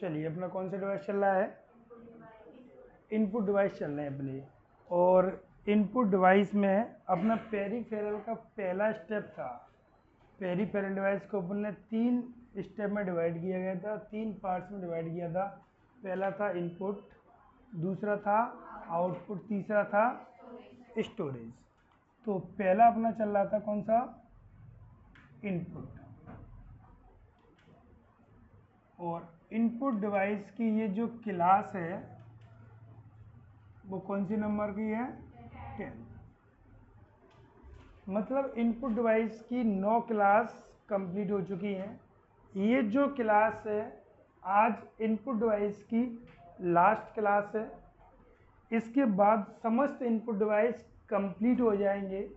चलिए अपना कौन सा डिवाइस चल रहा है, इनपुट डिवाइस चल रहे हैं अपने। और इनपुट डिवाइस में अपना पेरीफेरल का पहला स्टेप था। पेरीफेरल डिवाइस को अपन ने 3 स्टेप में डिवाइड किया गया था, 3 पार्ट्स में डिवाइड किया था। पहला था इनपुट, दूसरा था आउटपुट, तीसरा था स्टोरेज। तो पहला अपना चल रहा था कौन सा, इनपुट। और इनपुट डिवाइस की ये जो क्लास है वो कौन सी नंबर की है, 10। मतलब इनपुट डिवाइस की 9 क्लास कंप्लीट हो चुकी हैं। ये जो क्लास है आज इनपुट डिवाइस की लास्ट क्लास है। इसके बाद समस्त इनपुट डिवाइस कंप्लीट हो जाएंगे।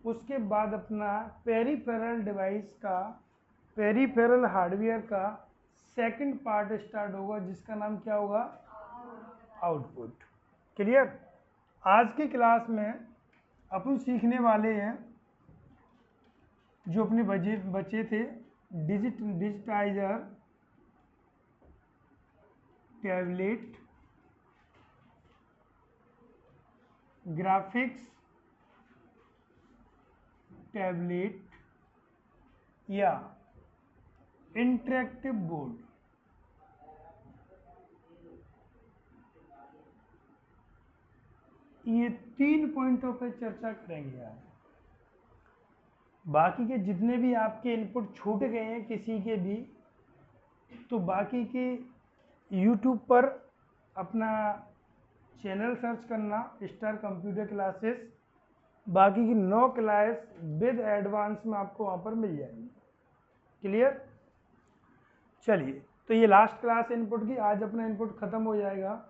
उसके बाद अपना पेरीफेरल डिवाइस का, पेरीफेरल हार्डवेयर का सेकंड पार्ट स्टार्ट होगा, जिसका नाम क्या होगा, आउटपुट। क्लियर। आज की क्लास में अपन सीखने वाले हैं जो अपने बच्चे थे, डिजिटाइजर, टैबलेट, ग्राफिक्स टैबलेट या इंटरेक्टिव बोर्ड। ये 3 पॉइंटों पर चर्चा करेंगे आज। बाकी के जितने भी आपके इनपुट छूट गए हैं किसी के भी, तो बाकी के YouTube पर अपना चैनल सर्च करना, स्टार कंप्यूटर क्लासेस। बाकी की 9 क्लास विद एडवांस में आपको वहाँ पर मिल जाएंगी। क्लियर। चलिए, तो ये लास्ट क्लास इनपुट की, आज अपना इनपुट ख़त्म हो जाएगा।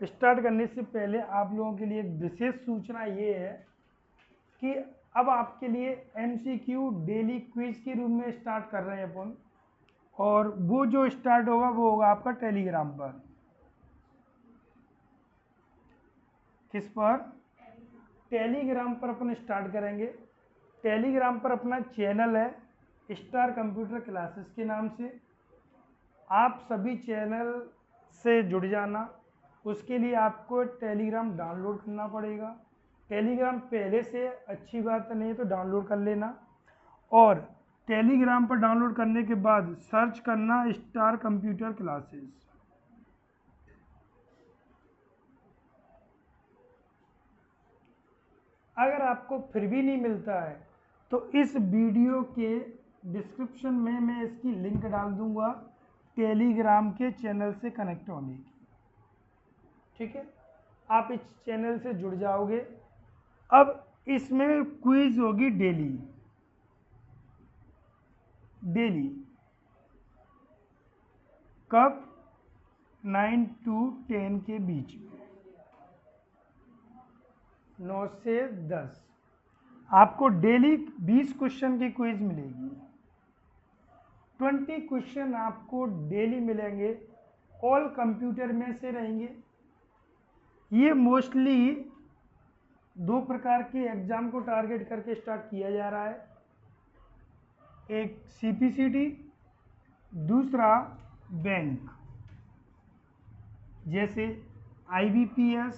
स्टार्ट करने से पहले आप लोगों के लिए एक विशेष सूचना ये है कि अब आपके लिए MCQ डेली क्विज के रूप में स्टार्ट कर रहे हैं अपन। और वो जो स्टार्ट होगा वो होगा आपका टेलीग्राम पर। किस पर, टेलीग्राम पर अपन स्टार्ट करेंगे। टेलीग्राम पर अपना चैनल है स्टार कंप्यूटर क्लासेस के नाम से। आप सभी चैनल से जुड़ जाना। उसके लिए आपको टेलीग्राम डाउनलोड करना पड़ेगा। टेलीग्राम पहले से अच्छी बात नहीं है तो डाउनलोड कर लेना। और टेलीग्राम पर डाउनलोड करने के बाद सर्च करना स्टार कंप्यूटर क्लासेस। अगर आपको फिर भी नहीं मिलता है तो इस वीडियो के डिस्क्रिप्शन में मैं इसकी लिंक डाल दूंगा टेलीग्राम के चैनल से कनेक्ट होने की। ठीक है, आप इस चैनल से जुड़ जाओगे। अब इसमें क्विज होगी डेली, कब, 9 to 10 के बीच में, 9 से 10 आपको डेली 20 क्वेश्चन की क्विज मिलेगी। 20 क्वेश्चन आपको डेली मिलेंगे, ऑल कंप्यूटर में से रहेंगे। ये मोस्टली 2 प्रकार के एग्जाम को टारगेट करके स्टार्ट किया जा रहा है। एक CPCT, दूसरा बैंक, जैसे IBPS,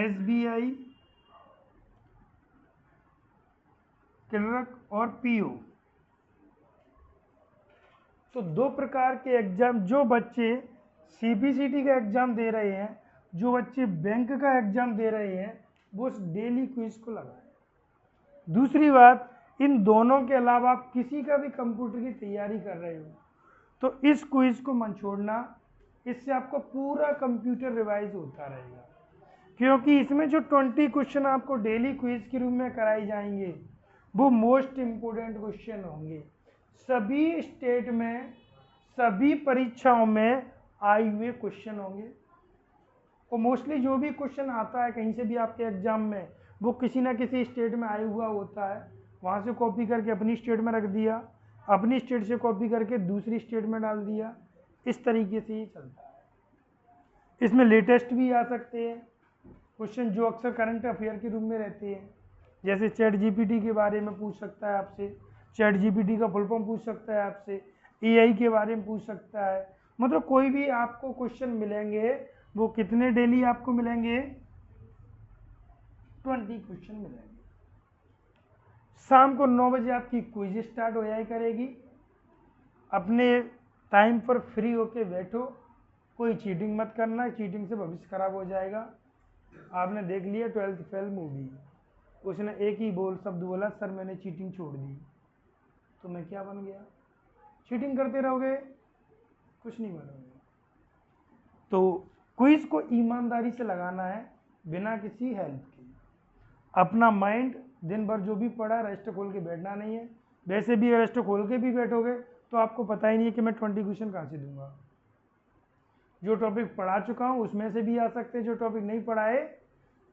SBI, क्लर्क और PO। तो 2 प्रकार के एग्जाम, जो बच्चे CPCT का एग्जाम दे रहे हैं, जो बच्चे बैंक का एग्जाम दे रहे हैं, वो उस डेली क्विज को लगाएं। दूसरी बात, इन दोनों के अलावा आप किसी का भी कंप्यूटर की तैयारी कर रहे हो तो इस क्विज को मत छोड़ना। इससे आपको पूरा कंप्यूटर रिवाइज होता रहेगा, क्योंकि इसमें जो 20 क्वेश्चन आपको डेली क्विज के रूप में कराए जाएंगे वो मोस्ट इम्पोर्टेंट क्वेश्चन होंगे। सभी स्टेट में, सभी परीक्षाओं में आए हुए क्वेश्चन होंगे। और मोस्टली जो भी क्वेश्चन आता है कहीं से भी आपके एग्जाम में, वो किसी ना किसी स्टेट में आया हुआ होता है। वहाँ से कॉपी करके अपनी स्टेट में रख दिया, अपनी स्टेट से कॉपी करके दूसरी स्टेट में डाल दिया। इस तरीके से ये चलता है। इसमें लेटेस्ट भी आ सकते हैं क्वेश्चन जो अक्सर करंट अफेयर के रूप में रहते हैं। जैसे चैट GPT के बारे में पूछ सकता है आपसे, चैट GPT का फुल फॉर्म पूछ सकता है आपसे, एआई के बारे में पूछ सकता है। मतलब कोई भी आपको क्वेश्चन मिलेंगे, वो कितने डेली आपको मिलेंगे? 20 क्वेश्चन मिलेंगे। शाम को 9 बजे आपकी क्विज स्टार्ट हो जाया करेगी। अपने टाइम पर फ्री होके बैठो, कोई चीटिंग मत करना, चीटिंग से भविष्य खराब हो जाएगा। आपने देख लिया 12th फेल मूवी, उसने एक ही शब्द बोला, सर मैंने चीटिंग छोड़ दी। तो मैं क्या बन गया? चीटिंग करते रहोगे, कुछ नहीं बनोगे। तो क्विज को ईमानदारी से लगाना है, बिना किसी हेल्प के। अपना माइंड दिन भर जो भी पढ़ा रजिस्टर खोल के बैठना नहीं है। वैसे भी रजिस्टर खोल के भी बैठोगे तो आपको पता ही नहीं है कि मैं 20 क्वेश्चन कहाँ से दूंगा। जो टॉपिक पढ़ा चुका हूँ उसमें से भी आ सकते हैं, जो टॉपिक नहीं पढ़ाए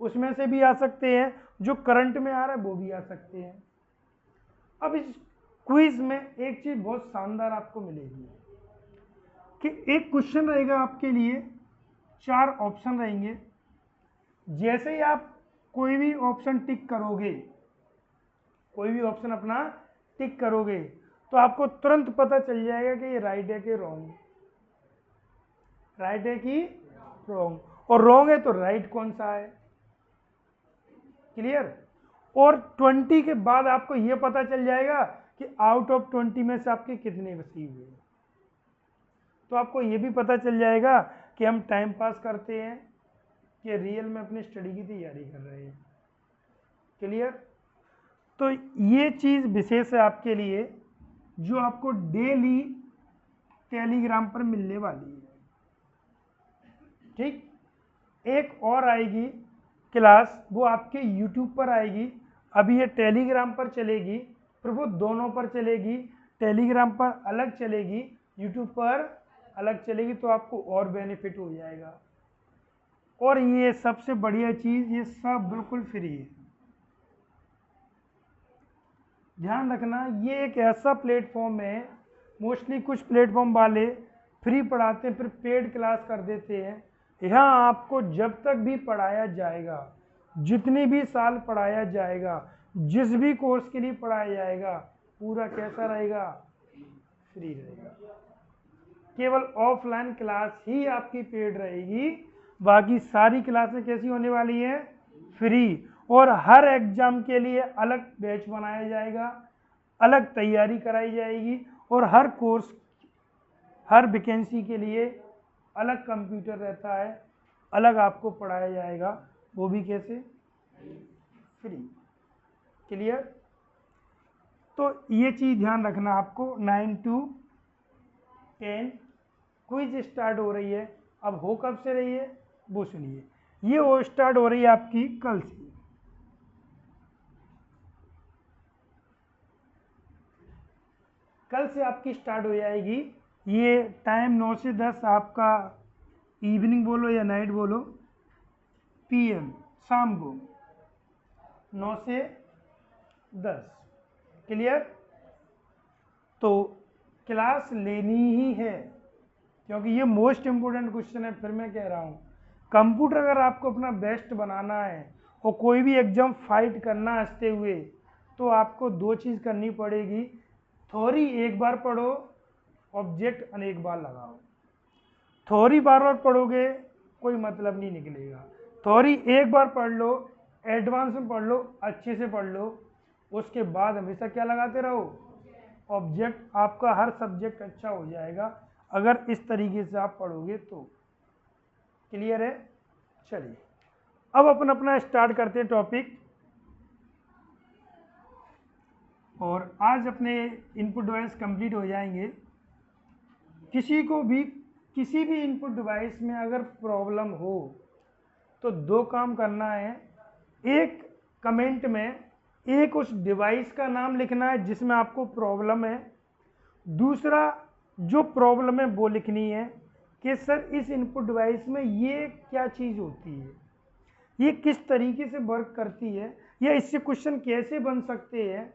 उसमें से भी आ सकते हैं, जो करंट में आ रहा है वो भी आ सकते हैं। अब इस क्विज में एक चीज बहुत शानदार आपको मिलेगी कि एक क्वेश्चन रहेगा आपके लिए, 4 ऑप्शन रहेंगे। जैसे ही आप कोई भी ऑप्शन टिक करोगे, कोई भी ऑप्शन अपना टिक करोगे, तो आपको तुरंत पता चल जाएगा कि ये राइट है कि रॉन्ग, राइट है कि रॉन्ग, और रॉन्ग है तो राइट कौन सा है। क्लियर? और 20 के बाद आपको यह पता चल जाएगा कि आउट ऑफ 20 में से आपके कितने सही हुए। तो आपको यह भी पता चल जाएगा कि हम टाइम पास करते हैं कि रियल में अपनी स्टडी की तैयारी कर रहे हैं। क्लियर? तो ये चीज़ विशेष है आपके लिए, जो आपको डेली टेलीग्राम पर मिलने वाली है। ठीक? एक और आएगी क्लास, वो आपके यूट्यूब पर आएगी। अभी ये टेलीग्राम पर चलेगी, फिर वो दोनों पर चलेगी। टेलीग्राम पर अलग चलेगी, यूट्यूब पर अलग चलेगी, तो आपको और बेनिफिट हो जाएगा। और ये सबसे बढ़िया चीज़, ये सब बिल्कुल फ्री है। ध्यान रखना, ये एक ऐसा प्लेटफॉर्म है, मोस्टली कुछ प्लेटफॉर्म वाले फ्री पढ़ाते हैं फिर पेड क्लास कर देते हैं। यहाँ आपको जब तक भी पढ़ाया जाएगा, जितने भी साल पढ़ाया जाएगा, जिस भी कोर्स के लिए पढ़ाया जाएगा, पूरा कैसा रहेगा? फ्री रहेगा। केवल ऑफलाइन क्लास ही आपकी पेड रहेगी, बाकी सारी क्लासें कैसी होने वाली हैं? फ्री। और हर एग्जाम के लिए अलग बैच बनाया जाएगा, अलग तैयारी कराई जाएगी, और हर कोर्स, हर वैकेंसी के लिए अलग कंप्यूटर रहता है, अलग आपको पढ़ाया जाएगा, वो भी कैसे? फ्री। क्लियर? तो ये चीज़ ध्यान रखना आपको। 9 to 10 क्विज स्टार्ट हो रही है। अब हो कब से रही है वो सुनिए। ये वो स्टार्ट हो रही है आपकी कल से। कल से आपकी स्टार्ट हो जाएगी। ये टाइम 9 से 10 आपका इवनिंग बोलो या नाइट बोलो, PM शाम को 9 से 10। क्लियर? तो क्लास लेनी ही है, क्योंकि ये मोस्ट इम्पोर्टेंट क्वेश्चन है। फिर मैं कह रहा हूँ, कंप्यूटर अगर आपको अपना बेस्ट बनाना है और कोई भी एग्जाम फाइट करना हंसते हुए, तो आपको 2 चीज़ करनी पड़ेगी। थ्योरी एक बार पढ़ो, ऑब्जेक्ट अनेक बार लगाओ। थ्योरी बार बार पढ़ोगे कोई मतलब नहीं निकलेगा। थ्योरी एक बार पढ़ लो, एडवांस में पढ़ लो, अच्छे से पढ़ लो, उसके बाद हमेशा क्या लगाते रहो? ऑब्जेक्ट। आपका हर सब्जेक्ट अच्छा हो जाएगा अगर इस तरीके से आप पढ़ोगे तो। क्लियर है? चलिए अब अपन अपना स्टार्ट करते हैं टॉपिक। और आज अपने इनपुट डिवाइस कंप्लीट हो जाएंगे। किसी को भी किसी भी इनपुट डिवाइस में अगर प्रॉब्लम हो तो 2 काम करना है। एक, कमेंट में एक उस डिवाइस का नाम लिखना है जिसमें आपको प्रॉब्लम है। दूसरा, जो प्रॉब्लम है वो लिखनी है कि सर इस इनपुट डिवाइस में ये क्या चीज़ होती है, ये किस तरीके से वर्क करती है, या इससे क्वेश्चन कैसे बन सकते हैं।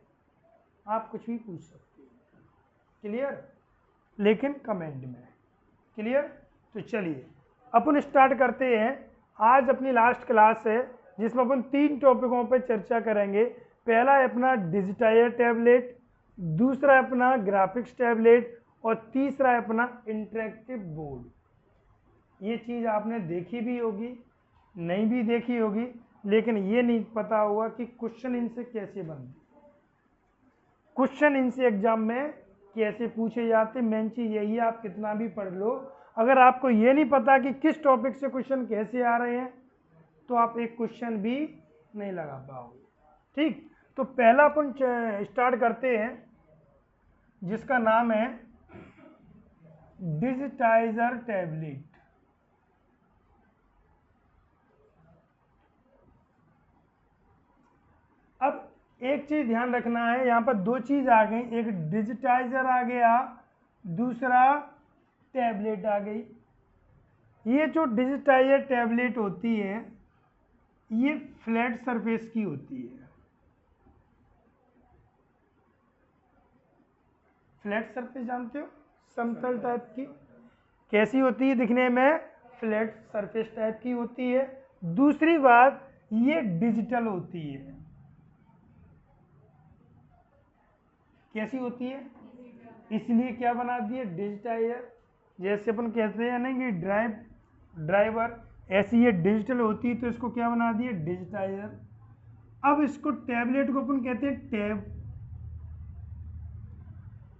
आप कुछ भी पूछ सकते हैं। क्लियर? लेकिन कमेंट में। क्लियर? तो चलिए अपन स्टार्ट करते हैं। आज अपनी लास्ट क्लास है जिसमें अपन 3 टॉपिकों पर चर्चा करेंगे। पहला है अपना डिजिटाइजर टैबलेट, दूसरा है अपना ग्राफिक्स टैबलेट, और तीसरा है अपना इंटरेक्टिव बोर्ड। ये चीज़ आपने देखी भी होगी, नहीं भी देखी होगी, लेकिन ये नहीं पता होगा कि क्वेश्चन इनसे कैसे बनते, क्वेश्चन इनसे एग्जाम में कैसे पूछे जाते। मेन चीज़ यही है, आप कितना भी पढ़ लो, अगर आपको ये नहीं पता कि किस टॉपिक से क्वेश्चन कैसे आ रहे हैं तो आप एक क्वेश्चन भी नहीं लगा पाओगे। ठीक, तो पहला अपन स्टार्ट करते हैं जिसका नाम है डिजिटाइजर टैबलेट। अब एक चीज ध्यान रखना है, यहाँ पर दो चीज आ गई, एक डिजिटाइजर आ गया, दूसरा टैबलेट आ गई। ये जो डिजिटाइजर टैबलेट होती है ये फ्लैट सरफेस की होती है। फ्लैट सरफेस जानते हो, समतल टाइप की। कैसी होती है दिखने में? फ्लैट सरफेस टाइप की होती है। दूसरी बात, ये डिजिटल होती है। कैसी होती है? इसलिए क्या बना दिए? डिजिटाइजर। जैसे अपन कहते हैं ना कि ड्राइवर, ऐसी ये डिजिटल होती है तो इसको क्या बना दिए? डिजिटाइजर। अब इसको टैबलेट को अपन कहते हैं टैब।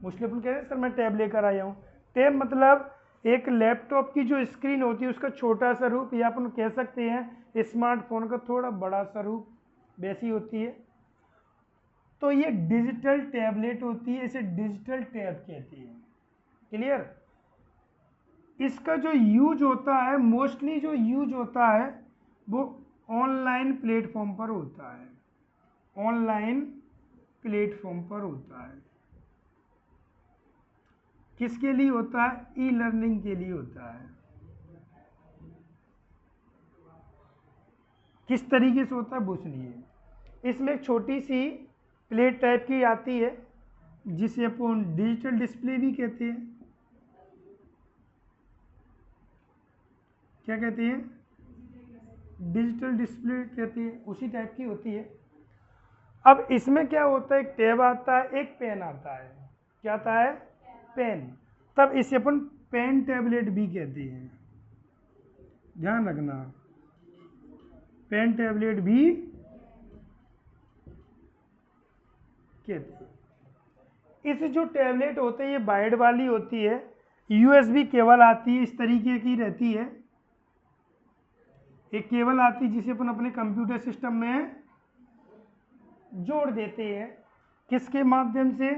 मोस्टली अपन कहते हैं सर मैं टैब लेकर आया हूँ। टैब मतलब एक लैपटॉप की जो स्क्रीन होती है उसका छोटा सा रूप, या अपन कह सकते हैं स्मार्टफोन का थोड़ा बड़ा सा रूप, वैसी होती है। तो ये डिजिटल टैबलेट होती है, इसे डिजिटल टैब कहते हैं। क्लियर? इसका जो यूज होता है, मोस्टली जो यूज होता है वो ऑनलाइन प्लेटफॉर्म पर होता है। ऑनलाइन प्लेटफॉर्म पर होता है। किसके लिए होता है? ई लर्निंग के लिए होता है। किस तरीके से होता है वो सुनिए। इसमें एक छोटी सी प्लेट टाइप की आती है जिसे अपन डिजिटल डिस्प्ले भी कहते हैं। क्या कहते हैं? डिजिटल डिस्प्ले कहते हैं, उसी टाइप की होती है। अब इसमें क्या होता है, एक टैब आता है, एक पेन आता है। क्या आता है? पेन। तब इसे अपन पेन टैबलेट भी कहते हैं, ध्यान रखना। पेन टैबलेट भी कहते हैं। इस जो टैबलेट होते हैं ये वाइड वाली होती है, यूएसबी केबल आती है, इस तरीके की रहती है। एक केबल आती है जिसे अपन अपने कंप्यूटर सिस्टम में जोड़ देते हैं। किसके माध्यम से?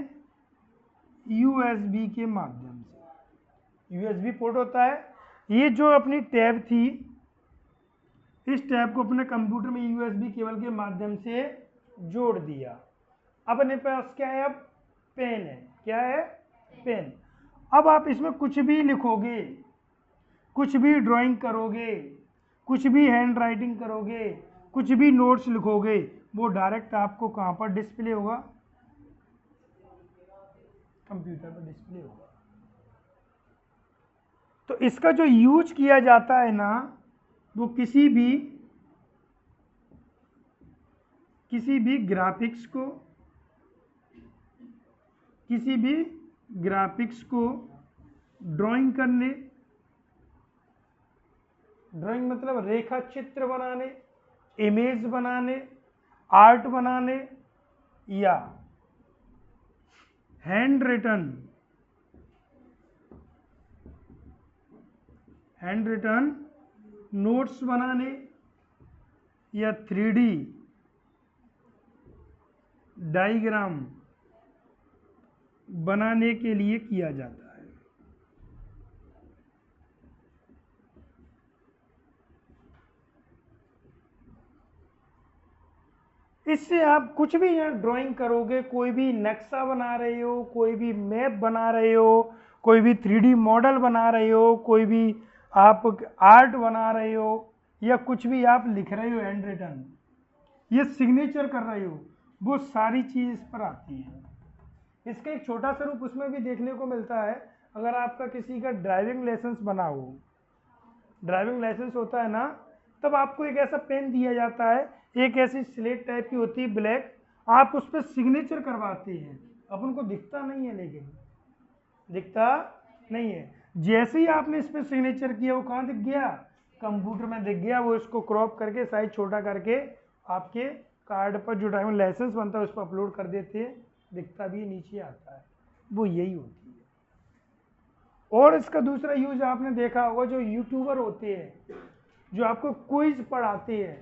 यूएसबी के माध्यम से। यूएसबी पोर्ट होता है। ये जो अपनी टैब थी, इस टैब को अपने कंप्यूटर में यूएसबी केबल के माध्यम से जोड़ दिया। अब अपने पास क्या है? अब पेन है। क्या है? पेन। अब आप इसमें कुछ भी लिखोगे, कुछ भी ड्राइंग करोगे, कुछ भी हैंड राइटिंग करोगे, कुछ भी नोट्स लिखोगे, वो डायरेक्ट आपको कहाँ पर डिस्प्ले होगा? कंप्यूटर पर डिस्प्ले होगा। तो इसका जो यूज किया जाता है ना, वो किसी भी ग्राफिक्स को ड्राइंग करने, ड्राइंग मतलब रेखा चित्र बनाने, इमेज बनाने, आर्ट बनाने, या हैंड रिटन नोट्स बनाने, या 3D डायग्राम बनाने के लिए किया जाता है। इससे आप कुछ भी यहाँ ड्राइंग करोगे, कोई भी नक्शा बना रहे हो, कोई भी मैप बना रहे हो, कोई भी 3D मॉडल बना रहे हो, कोई भी आप आर्ट बना रहे हो, या कुछ भी आप लिख रहे हो हैंड रिटन, ये सिग्नेचर कर रहे हो, वो सारी चीज़ इस पर आती है। इसका एक छोटा सा रूप उसमें भी देखने को मिलता है। अगर आपका किसी का ड्राइविंग लाइसेंस बना हो, ड्राइविंग लाइसेंस होता है ना, तब आपको एक ऐसा पेन दिया जाता है, एक ऐसी स्लेट टाइप की होती है ब्लैक, आप उस पर सिग्नेचर करवाते हैं। अपन को दिखता नहीं है लेकिन दिखता नहीं है। जैसे ही आपने इस पर सिग्नेचर किया वो कहाँ दिख गया, कंप्यूटर में दिख गया। वो इसको क्रॉप करके साइज छोटा करके आपके कार्ड पर जो ड्राइविंग लाइसेंस बनता है उस पर अपलोड कर देते हैं, दिखता भी नीचे आता है। वो यही होती है। और इसका दूसरा यूज आपने देखा होगा, जो यूट्यूबर होते हैं जो आपको क्विज पढ़ाते हैं,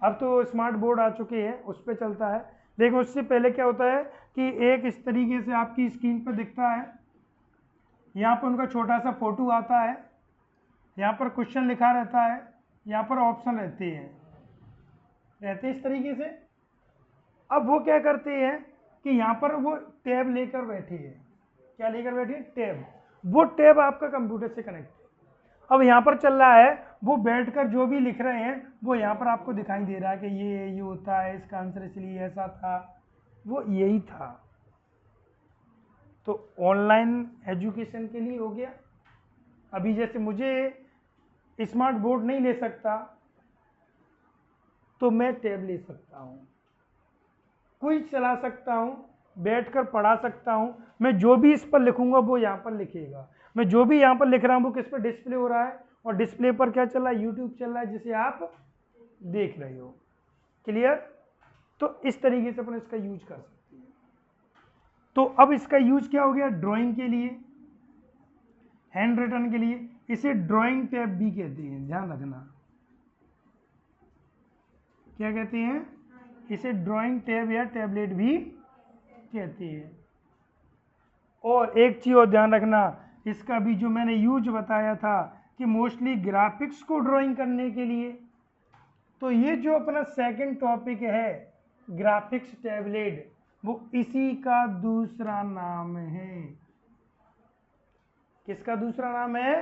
अब तो स्मार्ट बोर्ड आ चुके हैं उस पर चलता है, लेकिन उससे पहले क्या होता है कि एक इस तरीके से आपकी स्क्रीन पर दिखता है, यहाँ पर उनका छोटा सा फोटो आता है, यहाँ पर क्वेश्चन लिखा रहता है, यहाँ पर ऑप्शन रहते हैं इस तरीके से। अब वो क्या करते हैं कि यहाँ पर वो टैब लेकर बैठे हैं। क्या लेकर बैठे हैं, टैब। वो टैब आपका कंप्यूटर से कनेक्ट है। अब यहाँ पर चल रहा है, वो बैठकर जो भी लिख रहे हैं वो यहाँ पर आपको दिखाई दे रहा है कि ये होता है, इसका आंसर इसलिए ऐसा था, वो यही था। तो ऑनलाइन एजुकेशन के लिए हो गया। अभी जैसे मुझे स्मार्ट बोर्ड नहीं ले सकता तो मैं टैब ले सकता हूँ, क्विज चला सकता हूँ, बैठकर पढ़ा सकता हूँ। मैं जो भी इस पर लिखूंगा वो यहाँ पर लिखेगा। मैं जो भी यहाँ पर लिख रहा हूँ वो किस पर डिस्प्ले हो रहा है, और डिस्प्ले पर क्या चल रहा है, यूट्यूब चल रहा है जिसे आप देख रहे हो। क्लियर। तो इस तरीके से अपन इसका यूज कर सकते हैं। तो अब इसका यूज क्या हो गया, ड्राइंग के लिए, हैंड रिटन के लिए। इसे ड्राइंग टैब भी कहते हैं, ध्यान रखना। क्या कहते हैं, इसे ड्राइंग टैब या टैबलेट भी कहते हैं। और एक चीज और ध्यान रखना, इसका भी जो मैंने यूज बताया था कि मोस्टली ग्राफिक्स को ड्राइंग करने के लिए, तो ये जो अपना सेकंड टॉपिक है ग्राफिक्स टैबलेट, वो इसी का दूसरा नाम है। किसका दूसरा नाम है,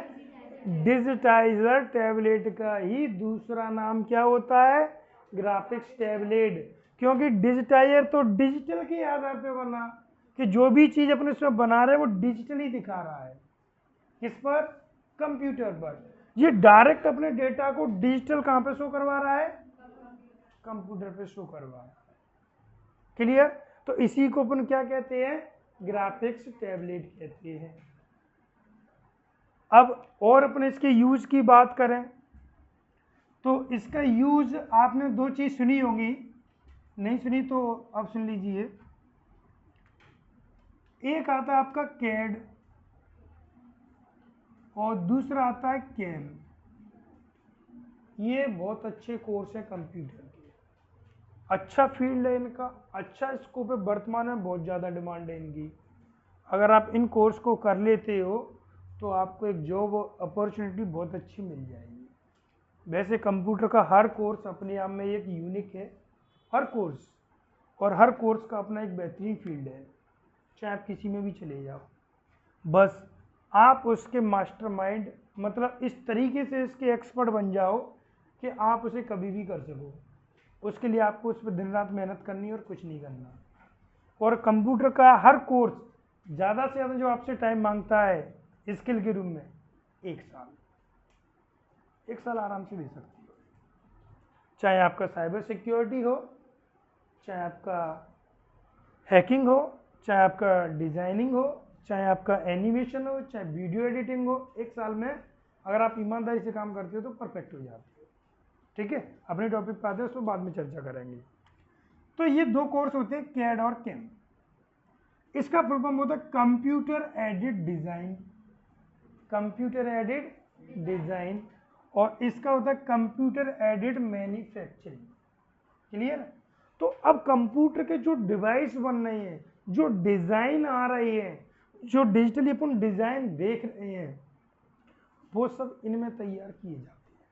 डिजिटाइजर टैबलेट का ही दूसरा नाम क्या होता है, ग्राफिक्स टैबलेट। क्योंकि डिजिटाइजर तो डिजिटल के आधार पे बना, कि जो भी चीज अपने उसमें बना रहे हैं वो डिजिटली दिखा रहा है। किस पर, कंप्यूटर पर। ये डायरेक्ट अपने डेटा को डिजिटल कहां पे शो करवा रहा है, कंप्यूटर पे शो करवा रहा है। क्लियर। तो इसी को अपन क्या कहते हैं, ग्राफिक्स टैबलेट कहते हैं। अब और अपने इसके यूज की बात करें तो इसका यूज आपने दो चीज सुनी होगी, नहीं सुनी तो अब सुन लीजिए। एक आता है आपका कैड और दूसरा आता है कैम। ये बहुत अच्छे कोर्स है कंप्यूटर के, अच्छा फील्ड है इनका, अच्छा स्कोप है, वर्तमान में बहुत ज़्यादा डिमांड है इनकी। अगर आप इन कोर्स को कर लेते हो तो आपको एक जॉब अपॉर्चुनिटी बहुत अच्छी मिल जाएगी। वैसे कंप्यूटर का हर कोर्स अपने आप में एक यूनिक है, हर कोर्स, और हर कोर्स का अपना एक बेहतरीन फील्ड है, चाहे आप किसी में भी चले जाओ। बस आप उसके मास्टरमाइंड, मतलब इस तरीके से इसके एक्सपर्ट बन जाओ कि आप उसे कभी भी कर सको। उसके लिए आपको उस पर दिन रात मेहनत करनी और कुछ नहीं करना। और कंप्यूटर का हर कोर्स ज़्यादा से ज़्यादा जो आपसे टाइम मांगता है स्किल के रूप में, 1 साल, 1 साल आराम से दे सकते हो। चाहे आपका साइबर सिक्योरिटी हो, चाहे आपका हैकिंग हो, चाहे आपका डिजाइनिंग हो, चाहे आपका एनिमेशन हो, चाहे वीडियो एडिटिंग हो, 1 साल में अगर आप ईमानदारी से काम करते हो तो परफेक्ट हो जाते हो। ठीक है, अपने टॉपिक पे आते हैं, उसको बाद में चर्चा करेंगे। तो ये 2 कोर्स होते हैं, कैड और कैम। इसका फुल फॉर्म होता है computer aided design, computer aided design, और इसका होता है कंप्यूटर एडेड मैन्युफैक्चरिंग। क्लियर। तो अब कंप्यूटर के जो डिवाइस बन रहे हैं, जो डिजाइन आ रहे हैं, जो डिजिटली अपन डिजाइन देख रहे हैं, वो सब इनमें तैयार किए जाते हैं।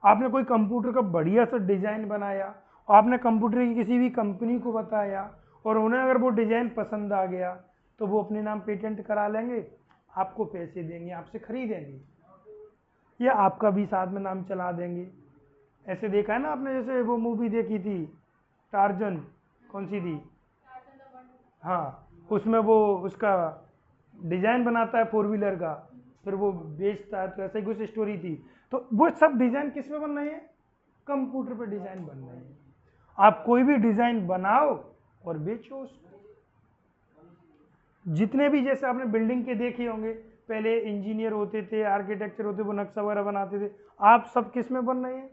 आपने कोई कंप्यूटर का बढ़िया सा डिजाइन बनाया, आपने कंप्यूटर की किसी भी कंपनी को बताया, और उन्हें अगर वो डिजाइन पसंद आ गया तो वो अपने नाम पेटेंट करा लेंगे, आपको पैसे देंगे, आपसे खरीदेंगे, या आपका भी साथ में नाम चला देंगे। ऐसे देखा है ना आपने, जैसे वो मूवी देखी थी टार्जन, कौन सी थी, हाँ, उसमें वो उसका डिजाइन बनाता है 4 व्हीलर का, फिर वो बेचता है, तो ऐसे ही कुछ स्टोरी थी। तो वो सब डिजाइन किस में बन रहे हैं, कंप्यूटर पे डिजाइन बन रहे हैं। आप कोई भी डिजाइन बनाओ और बेचो उसको। जितने भी जैसे आपने बिल्डिंग के देखे होंगे, पहले इंजीनियर होते थे, आर्किटेक्चर होते, वो नक्शा वगैरह बनाते थे, आप सब किस में बन रहे हैं?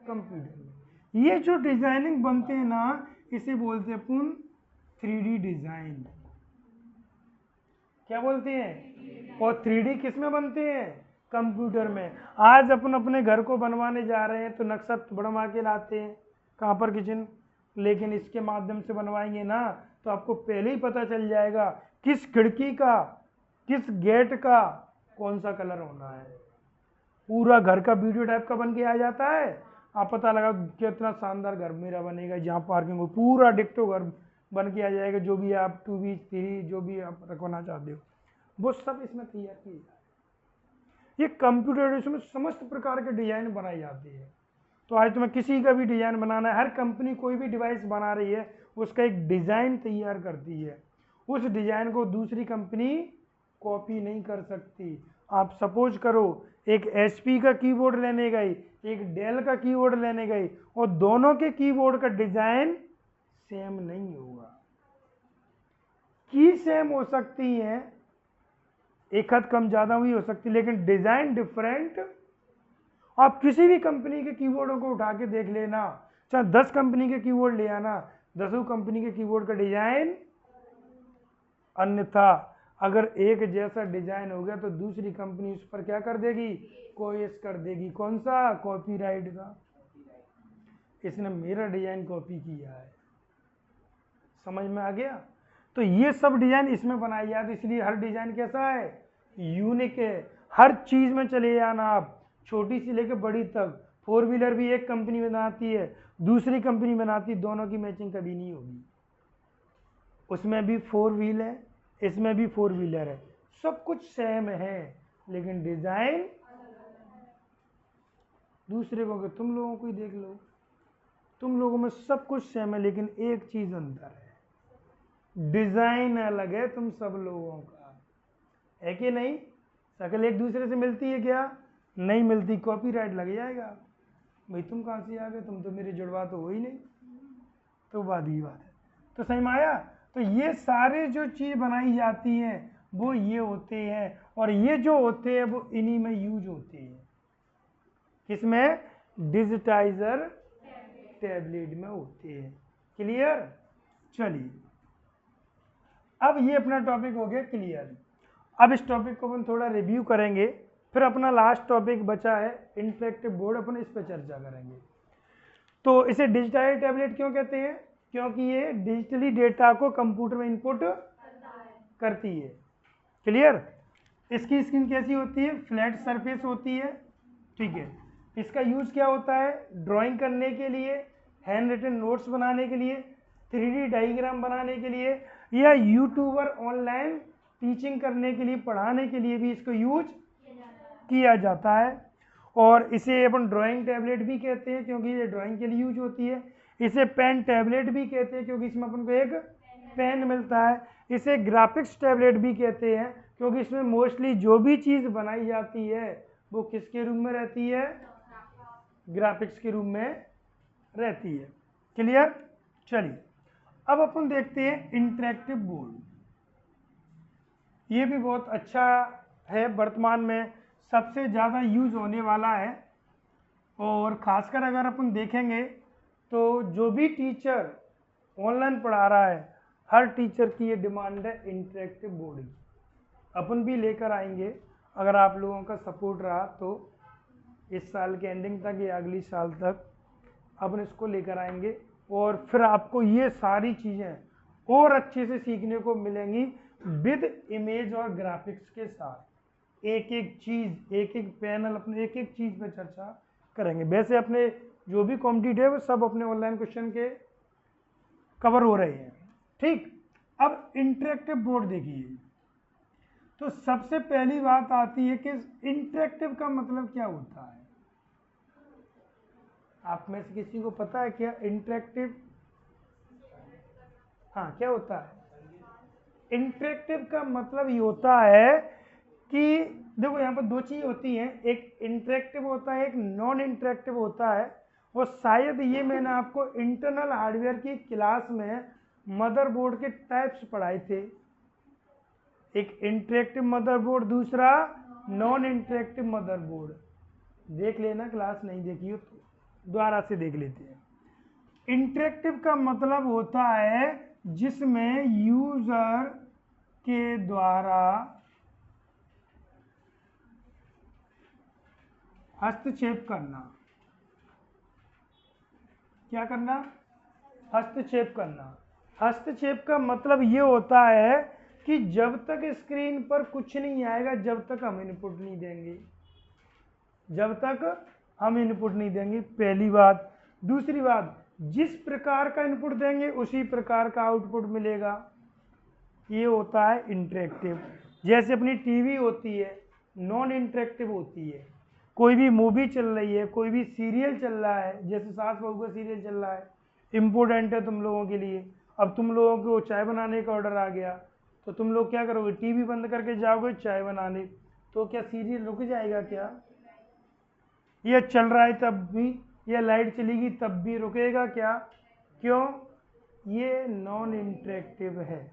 कंप्यूटर में। ये जो डिजाइनिंग बनते हैं ना, इसे बोलते हैं अपन 3D डिजाइन। क्या बोलते हैं? और 3D किस में बनते हैं? कंप्यूटर में। आज अपन अपने घर को बनवाने जा रहे हैं तो नक्शा बनवा के लाते हैं, कहाँ पर? किचन। लेकिन इसके माध्यम से बनवाएंगे ना तो आपको पहले ही पता चल जाएगा किस खिड़की का, किस गेट का कौन सा कलर होना है। पूरा घर का वीडियो टाइप का बन के आ जाता है, आप पता लगा कितना शानदार घर मेरा बनेगा, जहाँ पार्किंग हो पूरा डिक्टो घर बन के आ जाएगा, जो भी आप 2B 3 जो भी आप रखवाना चाहते हो वो सब इसमें तैयार किया जाए। ये कंप्यूटर में समस्त प्रकार के डिजाइन बनाई जाती है। तो आज तुम्हें किसी का भी डिजाइन बनाना है, हर कंपनी कोई भी डिवाइस बना रही है उसका एक डिजाइन तैयार करती है, उस डिजाइन को दूसरी कंपनी कॉपी नहीं कर सकती। आप सपोज करो एक HP का कीबोर्ड लेने गई, एक डेल का कीबोर्ड लेने गई, और दोनों के कीबोर्ड का डिजाइन सेम नहीं होगा। की सेम हो सकती है, एक हद कम ज्यादा भी हो सकती है, लेकिन डिजाइन डिफरेंट। आप किसी भी कंपनी के कीबोर्डों को उठा के देख लेना, चाहे 10 कंपनी के कीबोर्ड ले आना, 10 कंपनी के कीबोर्ड का डिजाइन। अन्यथा अगर एक जैसा डिजाइन हो गया तो दूसरी कंपनी उस पर क्या कर देगी? कोएस कर देगी। कौन सा? कॉपीराइट का। इसने मेरा डिजाइन कॉपी किया है। समझ में आ गया? तो ये सब डिजाइन इसमें बनाई जाती है, इसलिए हर डिजाइन कैसा है? यूनिक है। हर चीज में चले जाना आप, छोटी सी लेकर बड़ी तक। 4 व्हीलर भी एक कंपनी बनाती है, दूसरी कंपनी बनाती है, दोनों की मैचिंग कभी नहीं होगी। उसमें भी 4 व्हील है, इसमें भी 4 व्हीलर है, सब कुछ सेम है, लेकिन डिजाइन दूसरे को। तुम लोगों को ही देख लो, तुम लोगों में सब कुछ सेम है, लेकिन एक चीज अंतर है, डिजाइन अलग है तुम सब लोगों का, है कि नहीं? शक्ल एक दूसरे से मिलती है क्या? नहीं मिलती, कॉपीराइट लग जाएगा। भाई तुम कहाँ से आ गए, तुम तो मेरे जुड़वा तो हो ही नहीं। तो बात ही बात है। तो सही में आया? तो ये सारे जो चीज बनाई जाती हैं वो ये होते हैं, और ये जो होते हैं वो इन्हीं में यूज होते हैं। किसमें? डिजिटाइजर टैबलेट में होते हैं। क्लियर? चलिए, अब ये अपना टॉपिक हो गया क्लियर। अब इस टॉपिक को अपन थोड़ा रिव्यू करेंगे, फिर अपना लास्ट टॉपिक बचा है इंटरेक्टिव बोर्ड, अपन इस पर चर्चा करेंगे। तो इसे डिजिटाइज टैबलेट क्यों कहते हैं? क्योंकि ये डिजिटली डेटा को कंप्यूटर में इनपुट करती है। क्लियर? इसकी स्क्रीन कैसी होती है? फ्लैट सरफेस होती है। ठीक है। इसका यूज क्या होता है? ड्राइंग करने के लिए, हैंड रिटन नोट्स बनाने के लिए, 3D डायग्राम बनाने के लिए, या यूट्यूबर ऑनलाइन टीचिंग करने के लिए, पढ़ाने के लिए भी इसको यूज किया जाता है। और इसे अपन ड्राइंग टैबलेट भी कहते हैं क्योंकि ये ड्राइंग के लिए यूज होती है। इसे पेन टैबलेट भी कहते हैं क्योंकि इसमें अपन को एक पेन मिलता है। इसे ग्राफिक्स टैबलेट भी कहते हैं क्योंकि इसमें मोस्टली जो भी चीज़ बनाई जाती है वो किसके रूप में रहती है? ग्राफिक्स के रूप में रहती है। क्लियर? चलिए, अब अपन देखते हैं इंटरेक्टिव बोर्ड। ये भी बहुत अच्छा है, वर्तमान में सबसे ज़्यादा यूज होने वाला है। और ख़ासकर अगर अपन देखेंगे तो जो भी टीचर ऑनलाइन पढ़ा रहा है, हर टीचर की ये डिमांड है इंटरेक्टिव बोर्ड की। अपन भी लेकर आएंगे, अगर आप लोगों का सपोर्ट रहा तो इस साल के एंडिंग तक या अगली साल तक अपन इसको लेकर आएंगे, और फिर आपको ये सारी चीज़ें और अच्छे से सीखने को मिलेंगी विद इमेज और ग्राफिक्स के साथ। एक एक चीज़, एक एक पैनल, अपने एक एक चीज़ पे चर्चा करेंगे। वैसे अपने जो भी कॉम्पिटिटिव है वो सब अपने ऑनलाइन क्वेश्चन के कवर हो रहे हैं। ठीक, अब इंटरेक्टिव बोर्ड देखिए, तो सबसे पहली बात आती है कि इंटरेक्टिव का मतलब क्या होता है? आप में से किसी को पता है क्या इंटरेक्टिव? हाँ, क्या होता है? इंटरेक्टिव का मतलब ये होता है कि देखो यहाँ पर दो चीज होती हैं, एक इंटरेक्टिव होता है, एक नॉन इंटरेक्टिव होता है। और शायद ये मैंने आपको इंटरनल हार्डवेयर की क्लास में मदरबोर्ड के टाइप्स पढ़ाए थे। एक इंटरेक्टिव मदरबोर्ड, दूसरा नॉन इंटरेक्टिव मदरबोर्ड। देख लेना, क्लास नहीं देखी हो तो दोबारा से देख लेते हैं। इंटरेक्टिव का मतलब होता है जिसमें यूजर के द्वारा हस्तक्षेप करना। क्या करना? हस्तक्षेप करना। हस्तक्षेप का मतलब ये होता है कि जब तक स्क्रीन पर कुछ नहीं आएगा, जब तक हम इनपुट नहीं देंगे, जब तक हम इनपुट नहीं देंगे, पहली बात। दूसरी बात, जिस प्रकार का इनपुट देंगे उसी प्रकार का आउटपुट मिलेगा। ये होता है इंटरेक्टिव। जैसे अपनी टीवी होती है, नॉन इंटरेक्टिव होती है। कोई भी मूवी चल रही है, कोई भी सीरियल चल रहा है, जैसे सास बहू का सीरियल चल रहा है, इम्पोर्टेंट है तुम लोगों के लिए। अब तुम लोगों को चाय बनाने का ऑर्डर आ गया, तो तुम लोग क्या करोगे? टीवी बंद करके जाओगे चाय बनाने, तो क्या सीरियल रुक जाएगा क्या? यह चल रहा है तब भी, यह लाइट चलेगी तब भी रुकेगा क्या? क्यों? ये नॉन इंटरेक्टिव है,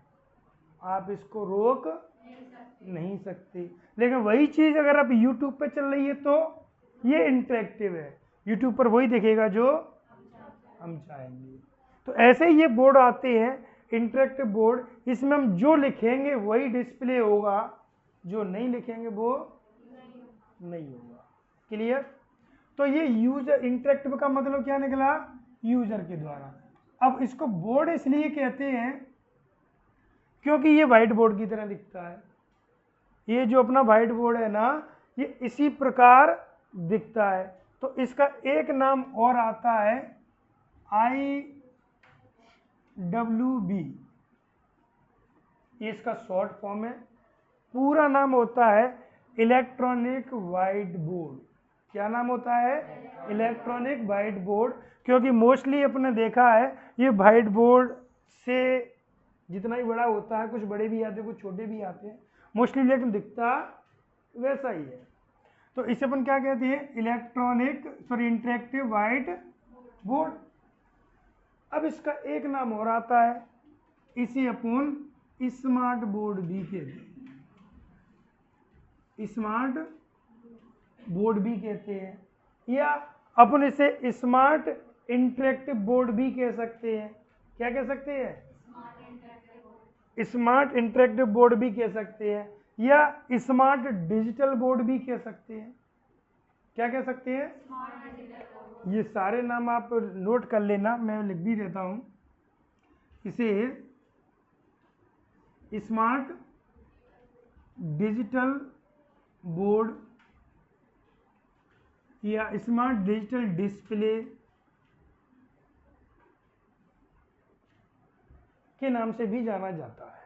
आप इसको रोक नहीं सकते। लेकिन वही चीज अगर आप यूट्यूब पे चल रही है तो ये इंटरेक्टिव है, यूट्यूब पर वही दिखेगा जो हम चाहेंगे। तो ऐसे ही ये बोर्ड आते हैं, इंटरेक्टिव बोर्ड। इसमें हम जो लिखेंगे वही डिस्प्ले होगा, जो नहीं लिखेंगे वो नहीं होगा। क्लियर? तो ये यूजर, इंटरेक्टिव का मतलब क्या निकला? यूजर के द्वारा। अब इसको बोर्ड इसलिए कहते हैं क्योंकि ये व्हाइट बोर्ड की तरह दिखता है। ये जो अपना व्हाइट बोर्ड है ना, ये इसी प्रकार दिखता है। तो इसका एक नाम और आता है IWB, ये इसका शॉर्ट फॉर्म है। पूरा नाम होता है इलेक्ट्रॉनिक व्हाइट बोर्ड। क्या नाम होता है? Electronic white board. क्योंकि मोस्टली अपने देखा है ये व्हाइट बोर्ड से जितना ही बड़ा होता है, कुछ बड़े भी आते हैं कुछ छोटे भी आते हैं मोस्टली, लेकिन दिखता वैसा ही है। तो इसे अपन क्या कहते हैं? Interactive white board. अब इसका एक नाम और आता है, इसे अपन स्मार्ट बोर्ड भी कहते हैं। स्मार्ट बोर्ड भी कहते हैं, या अपन इसे स्मार्ट इंटरेक्टिव बोर्ड भी कह सकते हैं। क्या कह सकते हैं? स्मार्ट इंटरेक्टिव बोर्ड भी कह सकते हैं, या स्मार्ट डिजिटल बोर्ड भी कह सकते हैं। क्या कह सकते हैं? ये सारे नाम आप नोट कर लेना, मैं लिख भी देता हूं। इसे स्मार्ट डिजिटल बोर्ड या स्मार्ट डिजिटल डिस्प्ले के नाम से भी जाना जाता है।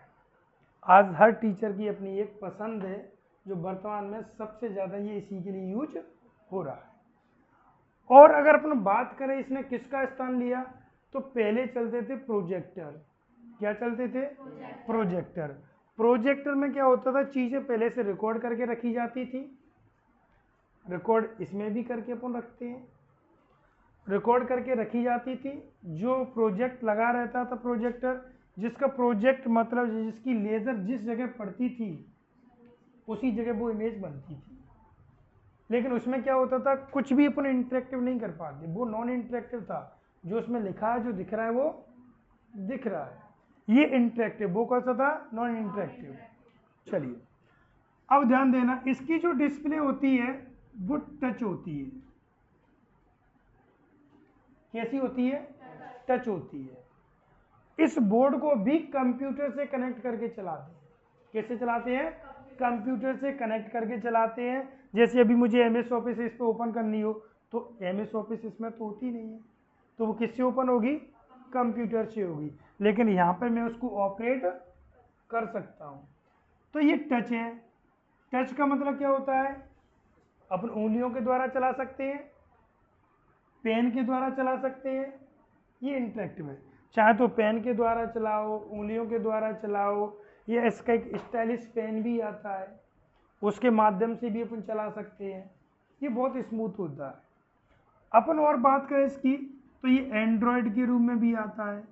आज हर टीचर की अपनी एक पसंद है, जो वर्तमान में सबसे ज़्यादा ये इसी के लिए यूज हो रहा है। और अगर अपन बात करें इसने किसका स्थान लिया, तो पहले चलते थे प्रोजेक्टर। क्या चलते थे? प्रोजेक्टर। प्रोजेक्टर में क्या होता था? चीज़ें पहले से रिकॉर्ड करके रखी जाती थी। रिकॉर्ड इसमें भी करके अपन रखते हैं, रिकॉर्ड करके रखी जाती थी। जो प्रोजेक्ट लगा रहता था प्रोजेक्टर, जिसका प्रोजेक्ट मतलब जिसकी लेज़र जिस जगह पड़ती थी उसी जगह वो इमेज बनती थी। लेकिन उसमें क्या होता था? कुछ भी अपन इंटरेक्टिव नहीं कर पाते, वो नॉन इंटरेक्टिव था। जो उसमें लिखा है, जो दिख रहा है वो दिख रहा है। ये इंटरेक्टिव, वो कौन सा था? Non interactive. चलिए अब ध्यान देना, इसकी जो डिस्प्ले होती है वो टच होती है। कैसी होती है? टच होती है। इस बोर्ड को भी कंप्यूटर से कनेक्ट करके चलाते हैं। कैसे चलाते हैं? कंप्यूटर से कनेक्ट करके चलाते हैं। जैसे अभी मुझे MS ऑफिस इस पर ओपन करनी हो, तो MS ऑफिस इसमें तो होती नहीं है, तो वो किससे ओपन होगी? कंप्यूटर से होगी। लेकिन यहाँ पर मैं उसको ऑपरेट कर सकता हूँ। तो ये टच है। टच का मतलब क्या होता है? अपन उंगलियों के द्वारा चला सकते हैं, पेन के द्वारा चला सकते हैं। ये इंटरेक्टिव है। चाहे तो पेन के द्वारा चलाओ, उंगलियों के द्वारा चलाओ, ये इसका एक स्टाइलिश पेन भी आता है, उसके माध्यम से भी अपन चला सकते हैं। ये बहुत स्मूथ होता है। अपन और बात करें इसकी, तो ये एंड्रॉयड के रूप में भी आता है।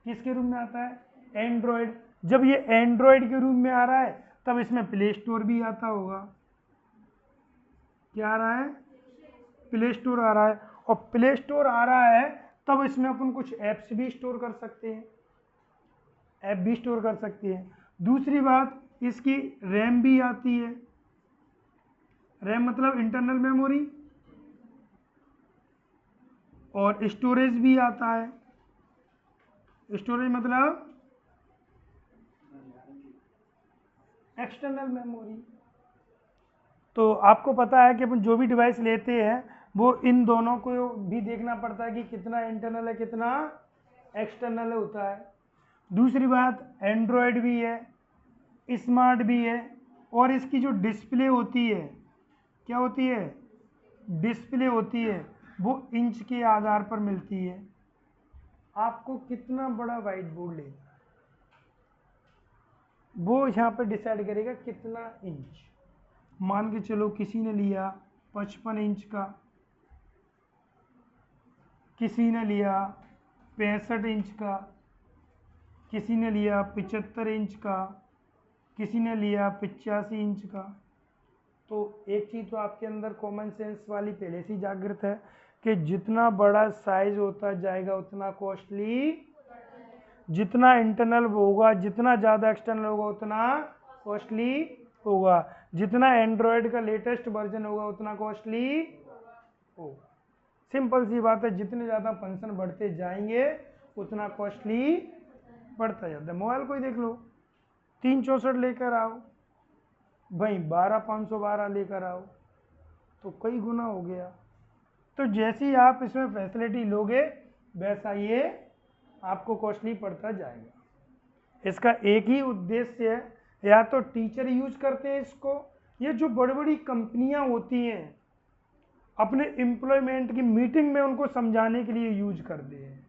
किसके रूप में आता है? एंड्रॉयड। जब ये एंड्रॉयड के रूप में आ रहा है तब इसमें प्ले स्टोर भी आता होगा। क्या आ रहा है? प्ले स्टोर आ रहा है, और प्ले स्टोर आ रहा है तब इसमें अपन कुछ ऐप्स भी स्टोर कर सकते हैं, ऐप भी स्टोर कर सकते हैं। दूसरी बात, इसकी रैम भी आती है। रैम मतलब इंटरनल मेमोरी, और स्टोरेज भी आता है। स्टोरेज मतलब एक्सटर्नल मेमोरी। तो आपको पता है कि अपन जो भी डिवाइस लेते हैं वो इन दोनों को भी देखना पड़ता है कि कितना इंटरनल है कितना एक्सटर्नल होता है। दूसरी बात, एंड्रॉयड भी है, स्मार्ट भी है, और इसकी जो डिस्प्ले होती है, क्या होती है? डिस्प्ले होती है, वो इंच के आधार पर मिलती है। आपको कितना बड़ा व्हाइट बोर्ड लेना है वो यहाँ पर डिसाइड करेगा कितना इंच। मान के चलो किसी ने लिया 55 इंच का, किसी ने लिया 65 इंच का, किसी ने लिया 75 इंच का, किसी ने लिया 85 इंच का। तो एक चीज़ तो आपके अंदर कॉमन सेंस वाली पहले से ही जागृत है कि जितना बड़ा साइज होता जाएगा उतना कॉस्टली, जितना इंटरनल होगा, जितना ज़्यादा एक्सटर्नल होगा उतना कॉस्टली होगा, जितना एंड्रॉयड का लेटेस्ट वर्जन होगा उतना कॉस्टली होगा। सिंपल सी बात है, जितने ज़्यादा फंक्शन बढ़ते जाएंगे उतना कॉस्टली बढ़ता जाता है। मोबाइल को ही देख लो, 364 लेकर आओ भाई, 12512 लेकर आओ तो कई गुना हो गया। तो जैसी आप इसमें फैसिलिटी लोगे वैसा ये आपको कॉस्टली पड़ता जाएगा। इसका एक ही उद्देश्य है, या तो टीचर यूज करते हैं इसको, ये जो बड़ी बड़ी कंपनियां होती हैं अपने एम्प्लॉयमेंट की मीटिंग में उनको समझाने के लिए यूज करते हैं।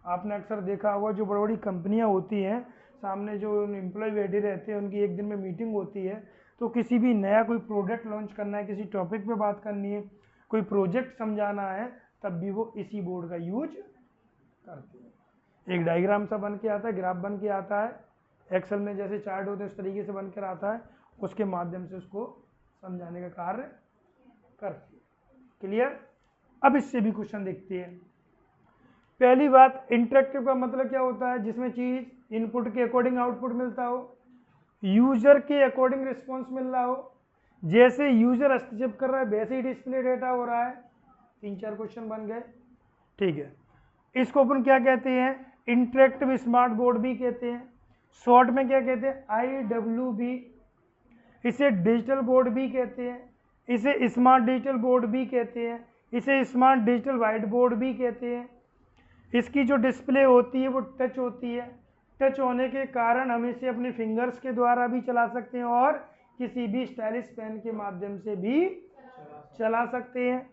आपने अक्सर देखा होगा जो बड़ी बड़ी कंपनियां होती हैं, सामने जो एम्प्लॉय बैठे रहते हैं, उनकी एक दिन में मीटिंग होती है, तो किसी भी नया कोई प्रोडक्ट लॉन्च करना है, किसी टॉपिक पे बात करनी है, कोई प्रोजेक्ट समझाना है, तब भी वो इसी बोर्ड का यूज करते हैं। एक डायग्राम सा बन के आता है, ग्राफ बन के आता है, एक्सेल में जैसे चार्ट होते हैं उस तरीके से बनकर आता है, उसके माध्यम से उसको समझाने का कार्य करते हैं। क्लियर? अब इससे भी क्वेश्चन देखते हैं। पहली बात, इंटरेक्टिव का मतलब क्या होता है? जिसमें चीज इनपुट के अकॉर्डिंग आउटपुट मिलता हो, यूजर के अकॉर्डिंग रिस्पॉन्स मिल रहा हो, जैसे यूजर हस्तक्षेप कर रहा है वैसे ही डिस्प्ले डेटा हो रहा है। 3-4 क्वेश्चन बन गए। ठीक है, इसको अपन क्या कहते हैं? इंटरेक्टिव स्मार्ट बोर्ड भी कहते हैं। शॉर्ट में क्या कहते हैं? IWB। इसे डिजिटल बोर्ड भी कहते हैं, इसे स्मार्ट डिजिटल बोर्ड भी कहते हैं, इसे स्मार्ट डिजिटल व्हाइट बोर्ड भी कहते हैं। इसकी जो डिस्प्ले होती है वो टच होती है, टच होने के कारण हम इसे अपने फिंगर्स के द्वारा भी चला सकते हैं और किसी भी स्टाइलिश पेन के माध्यम से भी चला सकते हैं।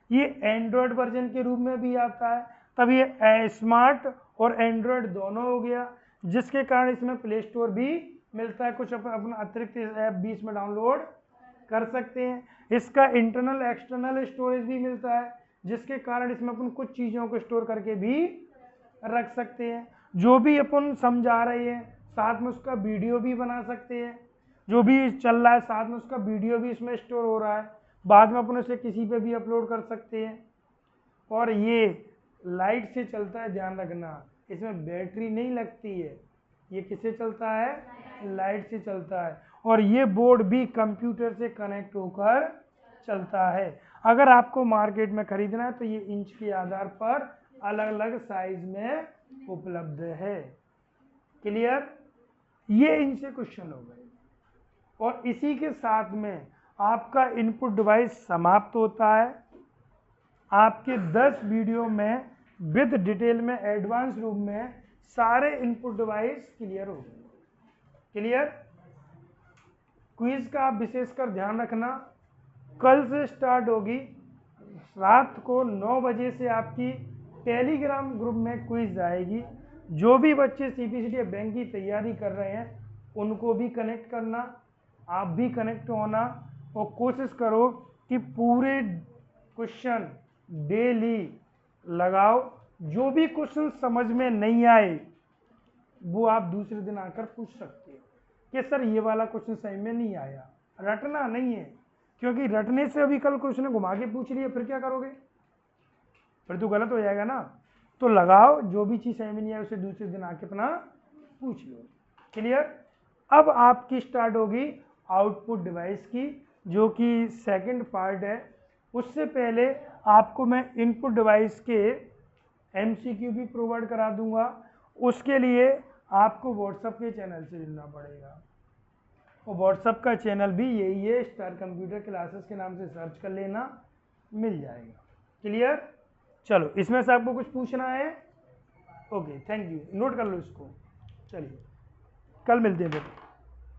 ये एंड्रॉयड वर्जन के रूप में भी आता है, तब ये स्मार्ट और एंड्रॉयड दोनों हो गया, जिसके कारण इसमें प्ले स्टोर भी मिलता है, कुछ अपना अतिरिक्त ऐप भी इसमें डाउनलोड कर सकते हैं। इसका इंटरनल एक्सटर्नल स्टोरेज भी मिलता है, जिसके कारण इसमें अपन कुछ चीज़ों को स्टोर करके भी रख सकते हैं। जो भी अपन समझा रहे हैं साथ में उसका वीडियो भी बना सकते हैं, जो भी चल रहा है साथ में उसका वीडियो भी इसमें स्टोर हो रहा है, बाद में अपन उसे किसी पे भी अपलोड कर सकते हैं। और ये लाइट से चलता है, ध्यान रखना, इसमें बैटरी नहीं लगती है, ये किससे चलता है? लाइट से चलता है। और ये बोर्ड भी कंप्यूटर से कनेक्ट होकर चलता है। अगर आपको मार्केट में खरीदना है तो ये इंच के आधार पर अलग अलग साइज में उपलब्ध है। क्लियर? ये इनसे क्वेश्चन हो गए, और इसी के साथ में आपका इनपुट डिवाइस समाप्त होता है। आपके 10 वीडियो में विद डिटेल में एडवांस रूप में सारे इनपुट डिवाइस क्लियर हो गए। क्लियर? क्विज का आप विशेषकर ध्यान रखना, कल से स्टार्ट होगी, रात को 9 बजे से आपकी टेलीग्राम ग्रुप में क्विज आएगी। जो भी बच्चे CPCT या बैंक की तैयारी कर रहे हैं उनको भी कनेक्ट करना, आप भी कनेक्ट होना, और कोशिश करो कि पूरे क्वेश्चन डेली लगाओ। जो भी क्वेश्चन समझ में नहीं आए वो आप दूसरे दिन आकर पूछ सकते हो कि सर ये वाला क्वेश्चन सही में नहीं आया। रटना नहीं है, क्योंकि रटने से अभी कल क्वेश्चन घुमा के पूछ लिया फिर क्या करोगे, फिर तो गलत हो जाएगा ना। तो लगाओ, जो भी चीज़ सही में नहीं आए उसे दूसरे दिन आके अपना पूछ लो। क्लियर। अब आपकी स्टार्ट होगी आउटपुट डिवाइस की, जो कि सेकंड पार्ट है। उससे पहले आपको मैं इनपुट डिवाइस के एमसीक्यू भी प्रोवाइड करा दूंगा। उसके लिए आपको व्हाट्सएप के चैनल से जुड़ना पड़ेगा, और व्हाट्सएप का चैनल भी यही है, स्टार कंप्यूटर क्लासेस के नाम से सर्च कर लेना, मिल जाएगा। क्लियर। चलो, इसमें से आपको कुछ पूछना है? ओके, थैंक यू, नोट कर लो इसको। चलिए, कल मिलते हैं फिर।